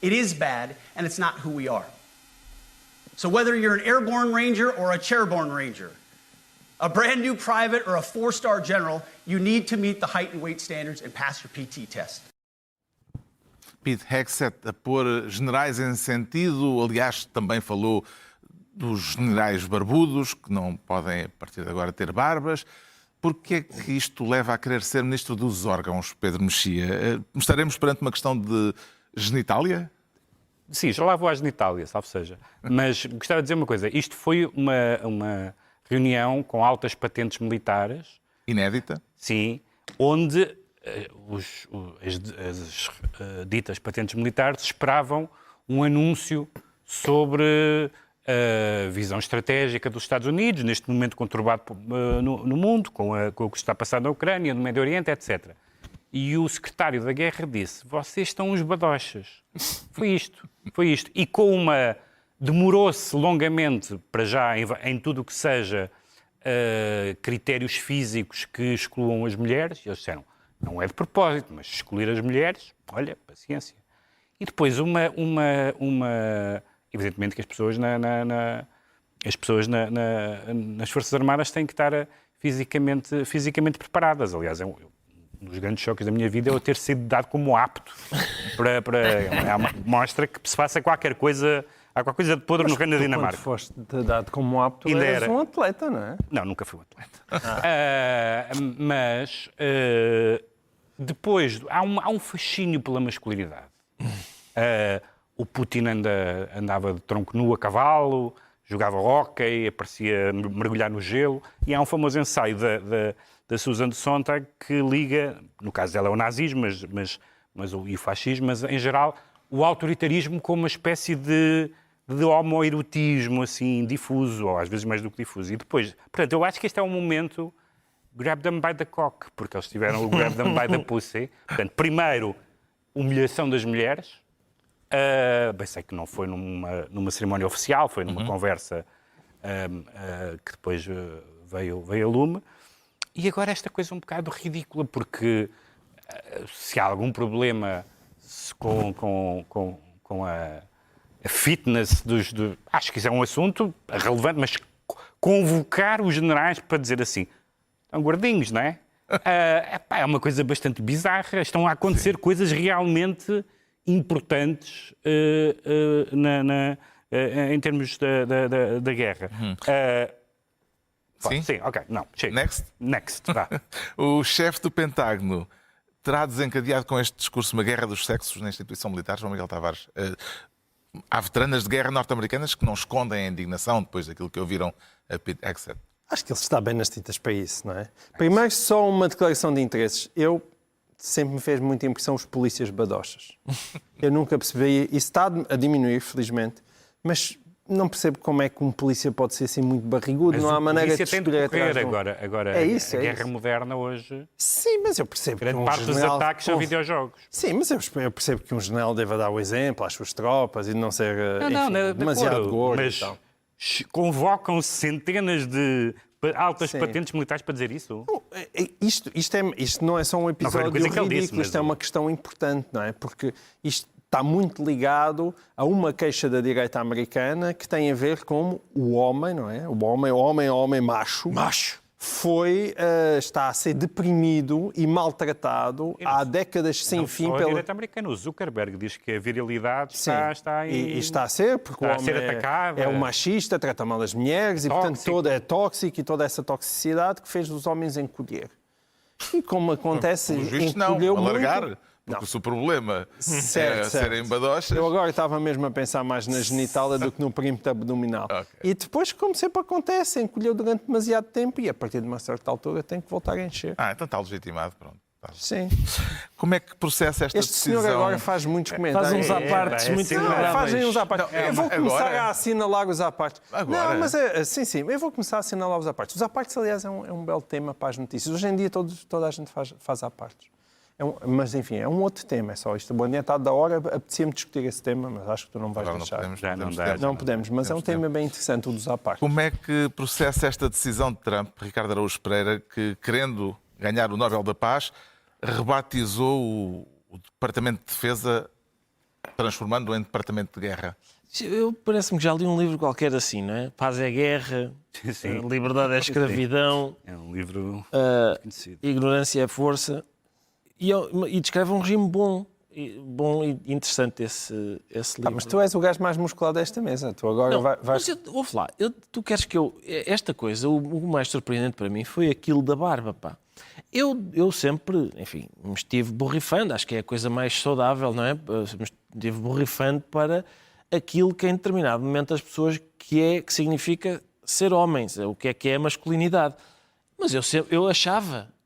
It is bad, and it's not who we are. So whether you're an airborne ranger or a chairborne ranger, a brand new private or a 4-star general, you need to meet the height and weight standards and pass your PT test.
Pete Hegseth a pôr generais em sentido, aliás, também falou dos generais barbudos, que não podem, a partir de agora, ter barbas. Porquê é que isto leva a querer ser ministro dos órgãos, Pedro Mexia? Estaremos perante uma questão de genitália?
Sim, já lá vou à genitália, salvo seja. Mas gostava de dizer uma coisa. Isto foi uma reunião com altas patentes militares.
Inédita?
Sim, onde as ditas patentes militares esperavam um anúncio sobre a visão estratégica dos Estados Unidos, neste momento conturbado no mundo, com o que está passando na Ucrânia, no Médio Oriente, etc. E o secretário da Guerra disse: vocês estão uns badochas. Foi isto. E demorou-se longamente, para já, em tudo o que seja critérios físicos que excluam as mulheres. E eles disseram: não é de propósito, mas excluir as mulheres, olha, paciência. E depois evidentemente que as pessoas nas Forças Armadas têm que estar fisicamente preparadas. Aliás, um dos grandes choques da minha vida é eu ter sido dado como apto mostra que se faça qualquer coisa. Há qualquer coisa de podre no reino da Dinamarca.
Quando foste dado como apto,
Ainda
eras
era.
um atleta, não é?
Não, nunca fui um atleta. Mas depois há um fascínio pela masculinidade O Putin andava de tronco nu a cavalo, jogava hóquei, aparecia mergulhar no gelo. E há um famoso ensaio da Susan Sontag que liga, no caso dela, o nazismo e o fascismo, mas em geral o autoritarismo como uma espécie de homoerotismo assim, difuso, ou às vezes mais do que difuso. E depois, portanto, eu acho que este é um momento grab them by the cock, porque eles tiveram o grab them by the pussy. Portanto, primeiro, humilhação das mulheres. Bem, sei que não foi numa cerimónia oficial, foi numa conversa que depois veio a lume. E agora esta coisa um bocado ridícula, porque se há algum problema com a fitness acho que isso é um assunto relevante, mas convocar os generais para dizer assim, estão gordinhos, não é? É uma coisa bastante bizarra. Estão a acontecer coisas realmente importantes em termos da guerra.
Sim?
Sim, ok. Não, chega.
Next?
Vá.
O chefe do Pentágono terá desencadeado com este discurso uma guerra dos sexos na instituição militar, João Miguel Tavares. Há veteranas de guerra norte-americanas que não escondem a indignação depois daquilo que ouviram a Pete Hegseth.
Acho que ele está bem nas tintas para isso, não é? Primeiro, só uma declaração de interesses. Sempre me fez muita impressão os polícias badochas. Eu nunca percebi, isso está a diminuir, felizmente, mas não percebo como é que um polícia pode ser assim muito barrigudo,
Mas
não há maneira de
escolher
atrás de
agora
É isso,
a
é
guerra
isso.
moderna hoje,
Sim, mas eu percebo
grande
que
parte dos ataques são videojogos.
Sim, mas eu percebo que um general deva dar o exemplo às suas tropas e não ser demasiado gordo
mas
e tal.
convocam centenas de altas patentes militares para dizer isso?
Isto não é só um episódio
coisa que ele
ridículo,
disse, mas
isto é uma questão importante, não é? Porque isto está muito ligado a uma queixa da direita americana que tem a ver com o homem, não é? O homem macho. Está a ser deprimido e maltratado há décadas sem fim
pela...
pela
direita americana. O Zuckerberg diz que a virilidade está em...
E está a ser, porque o homem é um machista, trata mal as mulheres e, portanto, é tóxico e toda essa toxicidade que fez os homens encolher. E como acontece,
Pelos vistos,
encolheu
não, alargar.
muito.
Porque se o problema
Certo.
serem badochas...
Eu agora estava mesmo a pensar mais na genitália do que no perímetro abdominal.
Okay.
E depois, como sempre acontece, encolheu durante demasiado tempo e a partir de uma certa altura tem que voltar a encher.
Então está legitimado, pronto.
Sim.
Como é que processa esta
Este
decisão?
senhor agora faz muitos comentários.
Faz uns apartes muito agradáveis.
Fazem uns apartes. Eu vou começar
agora?
a assinalar os apartes.
Agora?
Não, mas sim, eu vou começar a assinalar os apartes. Os apartes, aliás, é um belo tema para as notícias. Hoje em dia toda a gente faz apartes. Mas, enfim, é um outro tema, é só isto. Boa adiantado da hora, apetecia-me discutir esse tema, mas acho que tu não vais
Agora
deixar.
não
podemos, mas é um tema bem interessante, o dos apartes.
Como é que processa esta decisão de Trump, Ricardo Araújo Pereira, que, querendo ganhar o Nobel da Paz, rebatizou o Departamento de Defesa, transformando-o em Departamento de Guerra?
Parece-me que já li um livro qualquer assim, não é? Paz é guerra, liberdade é escravidão,
É um livro conhecido.
ignorância é força. E descreve um regime bom e interessante esse livro.
Mas tu és o gajo mais musculado desta mesa. Tu agora vais...
Mas ouve lá, tu queres que eu... Esta coisa, o mais surpreendente para mim foi aquilo da barba, pá. Eu sempre, enfim, me estive borrifando, acho que é a coisa mais saudável, não é? Me estive borrifando para aquilo que em determinado momento as pessoas que significa ser homens, o que é a masculinidade. Mas eu achava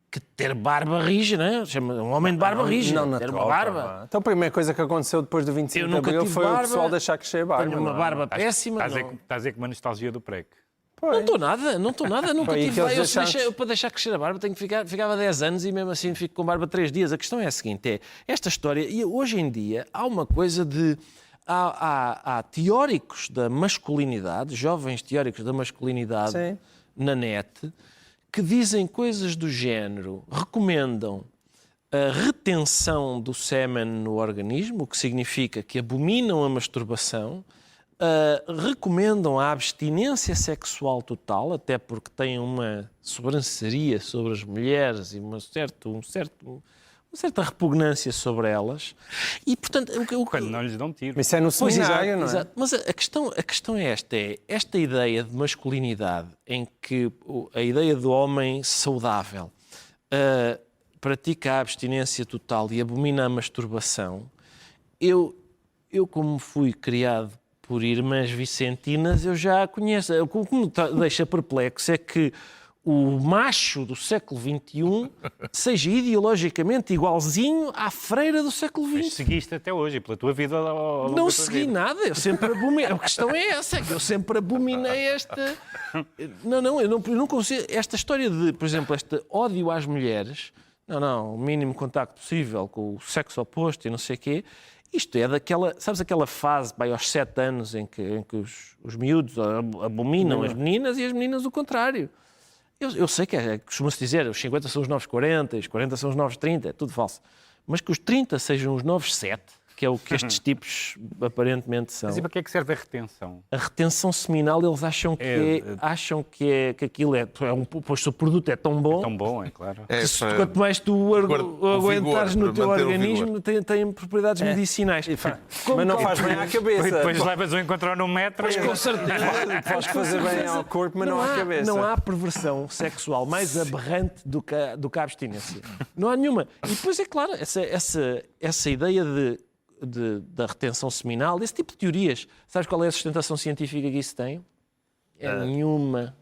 que ter barba rija, não é? Chama um homem de barba rija, ter uma barba.
Então a primeira coisa que aconteceu depois do 25 de Abril foi o pessoal deixar crescer a barba.
Tenho uma barba péssima.
Estás a dizer que uma nostalgia do PREC.
Não estou nada, nunca
Foi
tive.
aqueles
Para deixar crescer a barba ficava 10 anos e mesmo assim fico com barba 3 dias. A questão é a seguinte, esta história, e hoje em dia há uma coisa de... Há teóricos da masculinidade, jovens teóricos da masculinidade na net, que dizem coisas do género, recomendam a retenção do sêmen no organismo, o que significa que abominam a masturbação, recomendam a abstinência sexual total, até porque têm uma sobranceria sobre as mulheres e uma certa repugnância sobre elas. E, portanto,
Quando não lhes dão tiro.
Isso é no seminário, não é?
Exato. Mas a questão é esta ideia de masculinidade em que a ideia do homem saudável pratica a abstinência total e abomina a masturbação eu como fui criado por irmãs vicentinas, eu já a conheço. O que me deixa perplexo é que o macho do século XXI seja ideologicamente igualzinho à freira do século
Mas
XX.
seguiste até hoje, pela tua vida ao longo
Não
da tua
segui
vida.
nada, eu sempre abominei. A questão é essa, é que eu sempre abominei esta. Não, eu não consigo. Esta história de, por exemplo, este ódio às mulheres, o mínimo contacto possível com o sexo oposto e não sei o quê. Isto é daquela, sabes, aquela fase, bem, aos 7 anos, em que os miúdos abominam as meninas e as meninas o contrário. Eu sei que costuma-se dizer, os 50 são os novos 40, os 40 são os novos 30, é tudo falso. Mas que os 30 sejam os novos 7, que é o que estes tipos aparentemente são.
Mas e para que é que serve a retenção?
A retenção seminal, eles acham que aquilo pois o produto é tão bom,
Tão bom, é claro.
que quanto mais tu aguentares no teu organismo, tem propriedades medicinais.
Mas não faz bem à cabeça.
Depois levas a encontrar no metro.
Com certeza.
Podes fazer bem ao corpo, mas não à cabeça.
Não há perversão sexual mais aberrante do que a abstinência. Não há nenhuma. E depois, é claro, essa ideia da retenção seminal, esse tipo de teorias. Sabes qual é a sustentação científica que isso tem? Nenhuma.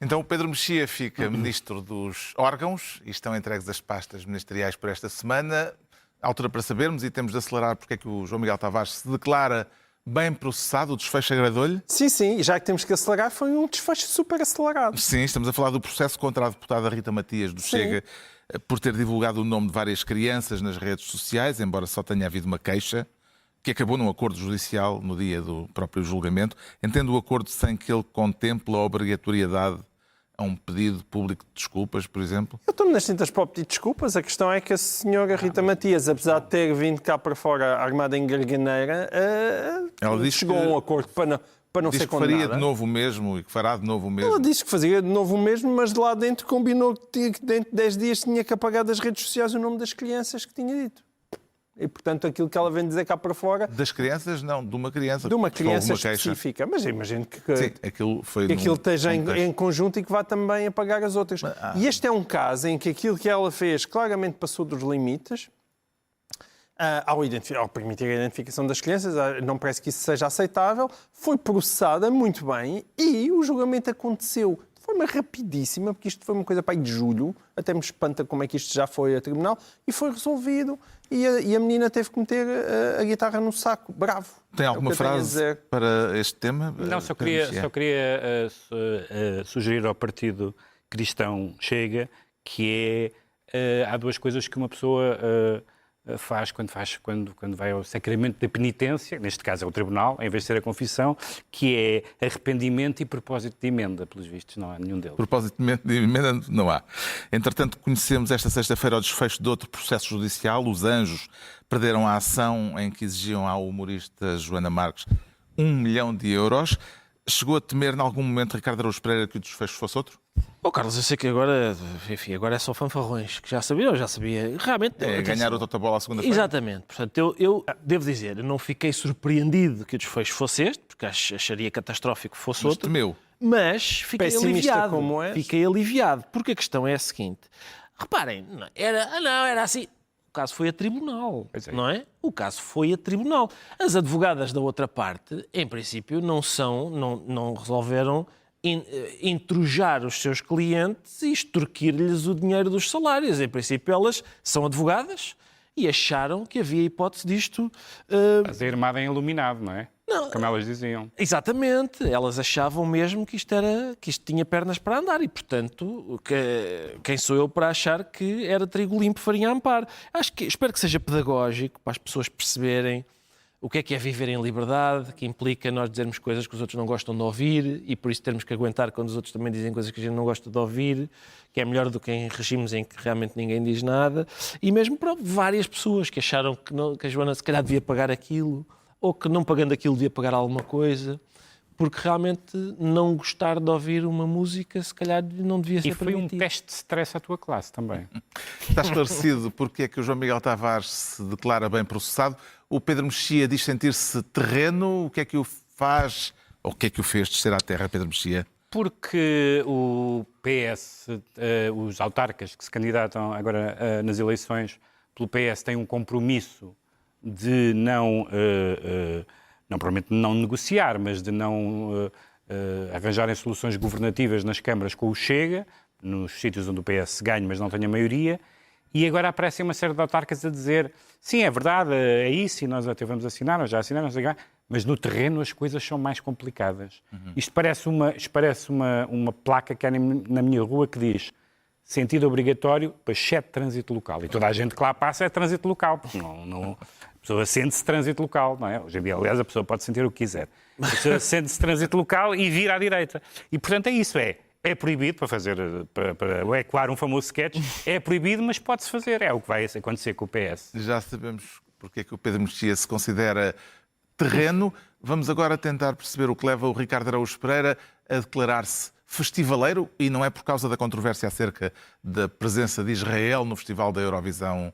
Então o Pedro Mexia fica ministro dos órgãos e estão entregues as pastas ministeriais por esta semana. Altura para sabermos, e temos de acelerar porque é que o João Miguel Tavares se declara bem processado, o desfecho agradou-lhe?
Sim, já que temos que acelerar, foi um desfecho super acelerado.
Sim, estamos a falar do processo contra a deputada Rita Matias do Chega por ter divulgado o nome de várias crianças nas redes sociais, embora só tenha havido uma queixa, que acabou num acordo judicial no dia do próprio julgamento. Entendo o acordo sem que ele contemple a obrigatoriedade a um pedido público de desculpas, por exemplo?
Eu estou-me nas tintas para pedir desculpas. A questão é que a senhora Rita Matias, apesar de ter vindo cá para fora armada em garganeira,
Ela disse
chegou a um acordo para não
diz
ser
que faria
condenada.
de novo o mesmo e que fará de novo o mesmo.
Ela disse que fazia de novo o mesmo, mas de lá dentro combinou que dentro de 10 dias tinha que apagar das redes sociais o nome das crianças que tinha dito. E, portanto, aquilo que ela vem dizer cá para fora...
Das crianças, não, de uma criança.
De uma criança
Houve queixa.
específica. Mas imagino que
Sim, aquilo foi
esteja
num texto.
em conjunto e que vá também apagar as outras. E este é um caso em que aquilo que ela fez claramente passou dos limites. Ao permitir a identificação das crianças, não parece que isso seja aceitável. Foi processada muito bem e o julgamento aconteceu de forma rapidíssima, porque isto foi uma coisa para aí de julho, até me espanta como é que isto já foi a tribunal, e foi resolvido. E a menina teve que meter a guitarra no saco. Bravo.
Tem alguma frase para este tema?
Não, só queria sugerir ao Partido Cristão Chega que há duas coisas que uma pessoa faz quando vai ao sacramento da penitência, neste caso é o tribunal, em vez de ser a confissão, que é arrependimento e propósito de emenda, pelos vistos, não há nenhum deles.
Propósito de emenda não há. Entretanto, conhecemos esta sexta-feira o desfecho de outro processo judicial. Os Anjos perderam a ação em que exigiam à humorista Joana Marques 1 milhão de euros. Chegou a temer, em algum momento, Ricardo Araújo Pereira, que o desfecho fosse outro?
Carlos, eu sei que agora é só fanfarrões, que já sabia. Realmente...
Ganhar outra bola à segunda-feira?
Exatamente. Portanto, eu devo dizer, eu não fiquei surpreendido que o desfecho fosse este, porque acharia catastrófico que fosse outro.
Temeu.
Mas fiquei
Pessimista
aliviado.
como és.
Fiquei aliviado, porque a questão é a seguinte. Reparem, era assim. O caso foi a tribunal, não é? O caso foi a tribunal. As advogadas da outra parte, em princípio, não resolveram intrujar os seus clientes e extorquir-lhes o dinheiro dos salários. Em princípio, elas são advogadas e acharam que havia hipótese disto.
Fazer armada em iluminado, não é?
Não.
Como elas diziam.
Exatamente. Elas achavam mesmo que isto tinha pernas para andar e, portanto, quem sou eu para achar que era trigo limpo, farinha a amparo? Espero que seja pedagógico para as pessoas perceberem o que é viver em liberdade, que implica nós dizermos coisas que os outros não gostam de ouvir e por isso termos que aguentar quando os outros também dizem coisas que a gente não gosta de ouvir, que é melhor do que em regimes em que realmente ninguém diz nada. E mesmo para várias pessoas que acharam que a Joana se calhar devia pagar aquilo ou que não pagando aquilo devia pagar alguma coisa, porque realmente não gostar de ouvir uma música se calhar não devia ser permitido.
E foi um teste de stress à tua classe também.
Está esclarecido porque é que o João Miguel Tavares se declara bem processado. O Pedro Mexia diz sentir-se terreno. O que é que o faz, ou o que é que o fez descer à terra, Pedro Mexia?
Porque o PS, os autarcas que se candidatam agora nas eleições pelo PS têm um compromisso de provavelmente não negociar, mas de não arranjarem soluções governativas nas câmaras com o Chega, nos sítios onde o PS ganha, mas não tem a maioria, e agora aparecem uma série de autarcas a dizer sim, é verdade, é isso, e nós até vamos assinar, nós já assinamos, mas no terreno as coisas são mais complicadas. Isto parece uma placa que há na minha rua que diz sentido obrigatório para exceto de trânsito local. E toda a gente que lá passa é trânsito local, porque a pessoa sente-se trânsito local, não é? Hoje em dia, aliás, a pessoa pode sentir o que quiser. A pessoa sente-se trânsito local e vira à direita. E, portanto, é isso, é proibido, para ecoar um famoso sketch, é proibido, mas pode-se fazer. É o que vai acontecer com o PS.
Já sabemos porque é que o Pedro Mexia se considera terreno. Vamos agora tentar perceber o que leva o Ricardo Araújo Pereira a declarar-se festivaleiro, e não é por causa da controvérsia acerca da presença de Israel no Festival da Eurovisão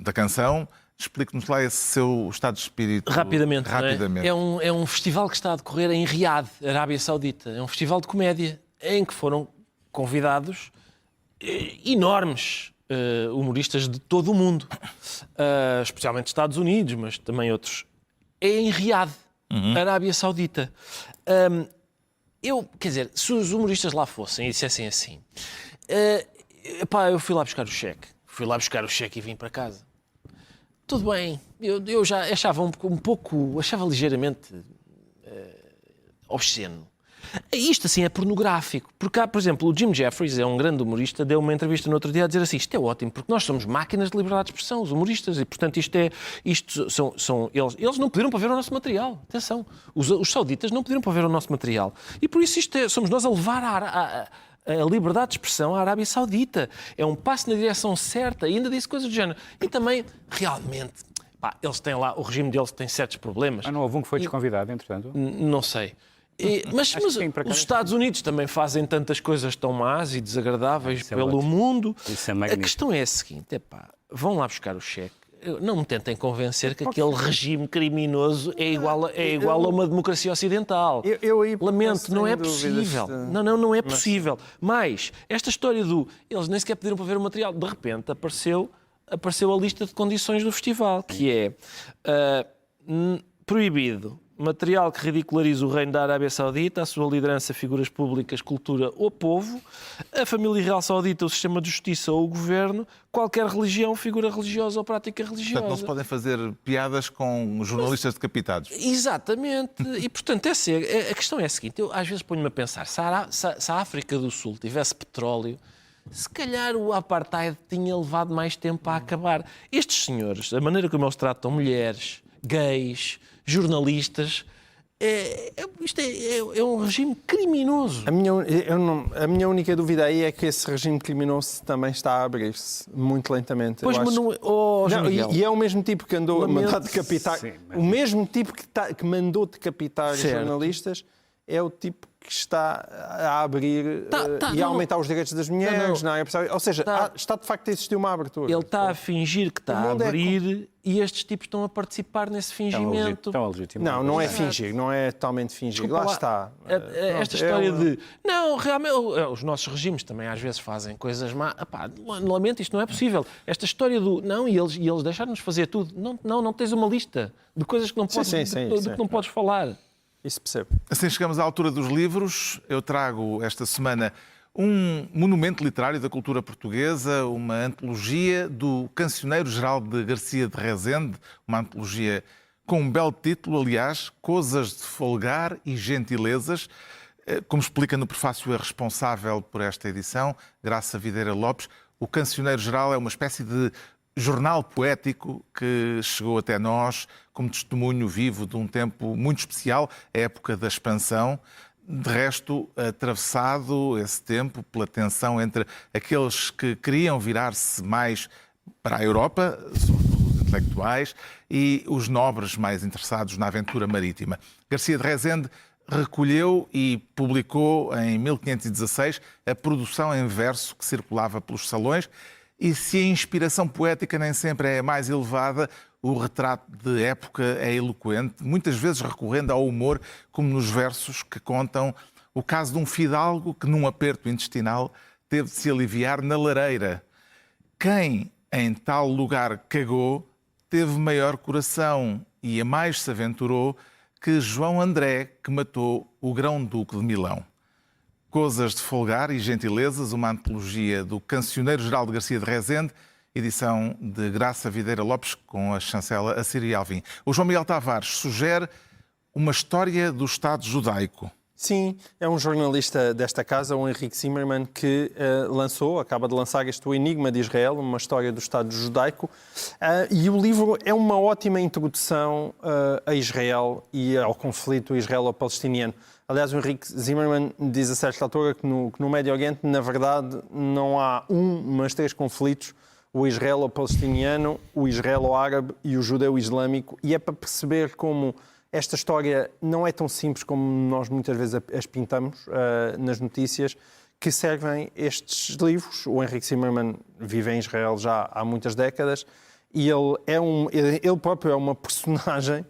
da Canção. Explique-nos lá esse seu estado de espírito.
Rapidamente.
Rapidamente.
É um festival que está a decorrer em Riad, Arábia Saudita. É um festival de comédia em que foram convidados enormes humoristas de todo o mundo, especialmente Estados Unidos, mas também outros. É em Riad, Arábia Saudita. Quer dizer, se os humoristas lá fossem e dissessem assim, eu fui lá buscar o cheque. Fui lá buscar o cheque e vim para casa. Tudo bem, eu já achava achava ligeiramente obsceno. Isto assim é pornográfico, porque há, por exemplo, o Jim Jeffries é um grande humorista, deu uma entrevista no outro dia a dizer assim, isto é ótimo, porque nós somos máquinas de liberdade de expressão, os humoristas, e portanto eles não pediram para ver o nosso material, atenção, os sauditas não pediram para ver o nosso material, e por isso somos nós a levar a liberdade de expressão à Arábia Saudita, é um passo na direção certa, e ainda disse coisas do género, e também, realmente, eles têm lá, o regime deles tem certos problemas.
Não houve um que foi desconvidado, entretanto?
Não sei. Mas
sim,
os Estados Unidos também fazem tantas coisas tão más e desagradáveis pelo
ótimo.
Mundo.
Isso é
a
magnífico.
questão é a seguinte, vão lá buscar o cheque. Não me tentem convencer que aquele regime criminoso é igual a uma democracia ocidental. Lamento, não é possível. Não é possível. Mas esta história eles nem sequer pediram para ver o material. De repente apareceu a lista de condições do festival, que é proibido material que ridiculariza o reino da Arábia Saudita, a sua liderança, figuras públicas, cultura ou povo, a família real saudita, o sistema de justiça ou o governo, qualquer religião, figura religiosa ou prática religiosa.
Portanto, não se podem fazer piadas com jornalistas decapitados.
Exatamente. E, portanto, a questão é a seguinte. Eu, às vezes, ponho-me a pensar, se a África do Sul tivesse petróleo, se calhar o apartheid tinha levado mais tempo a acabar. Estes senhores, a maneira como eles tratam mulheres, gays, jornalistas, isto é um regime criminoso.
A minha única dúvida aí é que esse regime criminoso também está a abrir-se muito lentamente.
Pois, mas não,
e é o mesmo tipo que andou a mandar decapitar.
Sim, mas...
O mesmo tipo que mandou decapitar jornalistas é o tipo que está a abrir e a aumentar os direitos das mulheres. Ou seja, está de facto a existir uma abertura.
Ele está a fingir que está a abrir e estes tipos estão a participar nesse fingimento.
Estão a legitimar.
Não é fingir, não é totalmente fingir. Lá está.
Esta história de... Não, realmente, os nossos regimes também às vezes fazem coisas má. Lamento, isto não é possível. Esta história do... Não, e eles deixaram-nos fazer tudo. Não tens uma lista de coisas que não podes, que não podes falar.
Isso percebo.
Assim chegamos à altura dos livros. Eu trago esta semana um monumento literário da cultura portuguesa, uma antologia do Cancioneiro Geral de Garcia de Rezende, uma antologia com um belo título, aliás, Coisas de Folgar e Gentilezas. Como explica no prefácio a responsável por esta edição, Graça Videira Lopes, o Cancioneiro Geral é uma espécie de jornal poético que chegou até nós como testemunho vivo de um tempo muito especial, a época da expansão. De resto, atravessado esse tempo pela tensão entre aqueles que queriam virar-se mais para a Europa, sobretudo os intelectuais, e os nobres mais interessados na aventura marítima. Garcia de Rezende recolheu e publicou em 1516 a produção em verso que circulava pelos salões. E se a inspiração poética nem sempre é mais elevada, o retrato de época é eloquente, muitas vezes recorrendo ao humor, como nos versos que contam o caso de um fidalgo que, num aperto intestinal, teve de se aliviar na lareira. Quem em tal lugar cagou, teve maior coração e a mais se aventurou que João André, que matou o Grão-Duque de Milão. Coisas de Folgar e Gentilezas, uma antologia do Cancioneiro Geral de Garcia de Rezende, edição de Graça Videira Lopes, com a chancela Assírio Alvim. O João Miguel Tavares sugere uma história do Estado judaico.
Sim, é um jornalista desta casa, o Henrique Zimmermann, que acaba de lançar O Enigma de Israel, uma história do Estado judaico. E o livro é uma ótima introdução a Israel e ao conflito israelo-palestiniano. Aliás, o Henrique Zimmermann diz a certa altura que no Médio Oriente, na verdade, não há mas 3 conflitos: o israelo-palestiniano, o israelo-árabe e o judeu-islâmico. E é para perceber como esta história não é tão simples como nós muitas vezes as pintamos nas notícias, que servem estes livros. O Henrique Zimmermann vive em Israel já há muitas décadas e ele próprio é uma personagem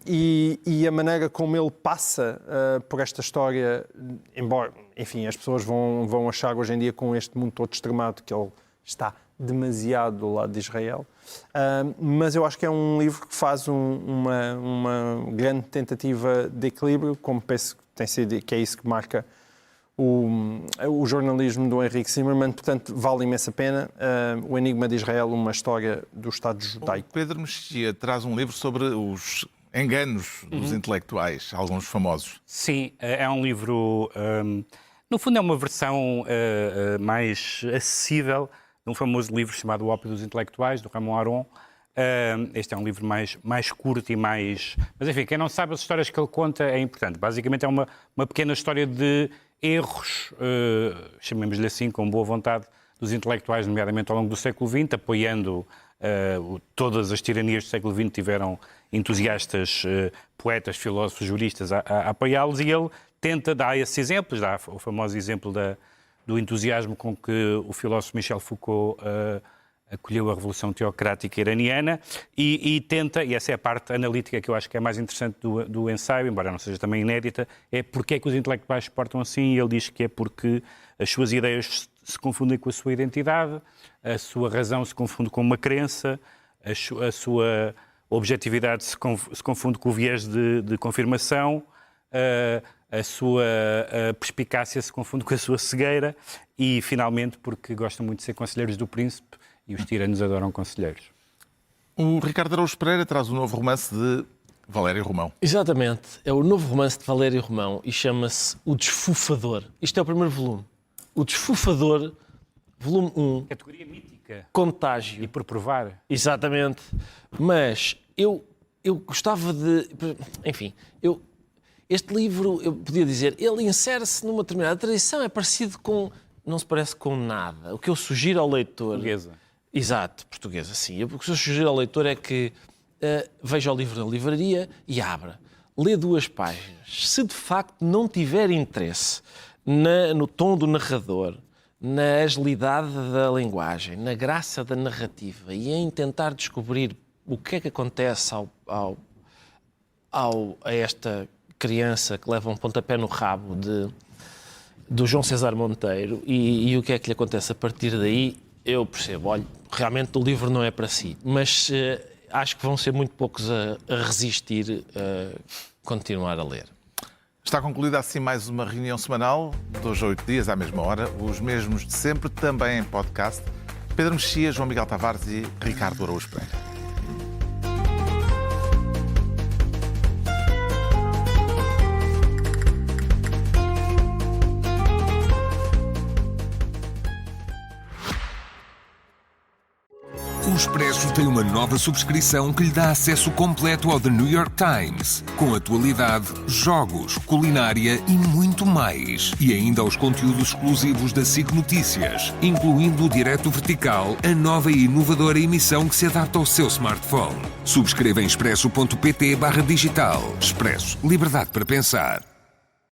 e a maneira como ele passa por esta história, embora, enfim, as pessoas vão achar hoje em dia, com este mundo todo extremado, que ele está demasiado do lado de Israel. Mas eu acho que é um livro que faz uma grande tentativa de equilíbrio, como penso que tem sido, que é isso que marca o jornalismo do Henrique Zimmermann. Portanto, vale imensa pena. O Enigma de Israel, uma história do Estado judaico.
O Pedro Mexia traz um livro sobre os enganos dos intelectuais, alguns famosos.
Sim, é um livro... no fundo é uma versão mais acessível de um famoso livro chamado O Ópio dos Intelectuais, do Ramon Aron. Este é um livro mais curto e mais... Mas, enfim, quem não sabe as histórias que ele conta é importante. Basicamente é uma pequena história de erros, chamemos-lhe assim, com boa vontade, dos intelectuais, nomeadamente ao longo do século XX, apoiando todas as tiranias do século XX, tiveram entusiastas, poetas, filósofos, juristas a apoiá-los, e ele tenta dar esses exemplos, dá o famoso exemplo do entusiasmo com que o filósofo Michel Foucault acolheu a Revolução Teocrática Iraniana e tenta, e essa é a parte analítica que eu acho que é mais interessante do ensaio, embora não seja também inédita, é porque é que os intelectuais se portam assim, e ele diz que é porque as suas ideias se confundem com a sua identidade, a sua razão se confunde com uma crença, a sua objetividade se confunde com o viés de confirmação, a sua perspicácia se confunde com a sua cegueira e, finalmente, porque gostam muito de ser conselheiros do príncipe e os tiranos adoram conselheiros.
O Ricardo Araújo Pereira traz o novo romance de Valério Romão.
Exatamente. É o novo romance de Valério Romão e chama-se O Desfufador. Isto é o primeiro volume. O Desfufador, volume 1.
Categoria mítica.
Contágio.
E por provar.
Exatamente. Mas eu gostava de... Enfim, este livro, eu podia dizer, ele insere-se numa determinada tradição, é parecido com... Não se parece com nada. O que eu sugiro ao leitor...
Portuguesa.
Exato, portuguesa, sim. O que eu sugiro ao leitor é que veja o livro na livraria e abra. Lê 2 páginas. Se de facto não tiver interesse no tom do narrador, na agilidade da linguagem, na graça da narrativa e em tentar descobrir o que é que acontece a esta criança que leva um pontapé no rabo do João César Monteiro e o que é que lhe acontece a partir daí, eu percebo, olha, realmente o livro não é para si, mas acho que vão ser muito poucos a resistir a continuar a ler.
Está concluída assim mais uma reunião semanal, de hoje a 8 dias, à mesma hora, os mesmos de sempre, também em podcast. Pedro Mexia, João Miguel Tavares e Ricardo Araújo Pereira.
O Expresso tem uma nova subscrição que lhe dá acesso completo ao The New York Times, com atualidade, jogos, culinária e muito mais. E ainda aos conteúdos exclusivos da SIC Notícias, incluindo o Direto Vertical, a nova e inovadora emissão que se adapta ao seu smartphone. Subscreva em expresso.pt/digital. Expresso. Liberdade para pensar.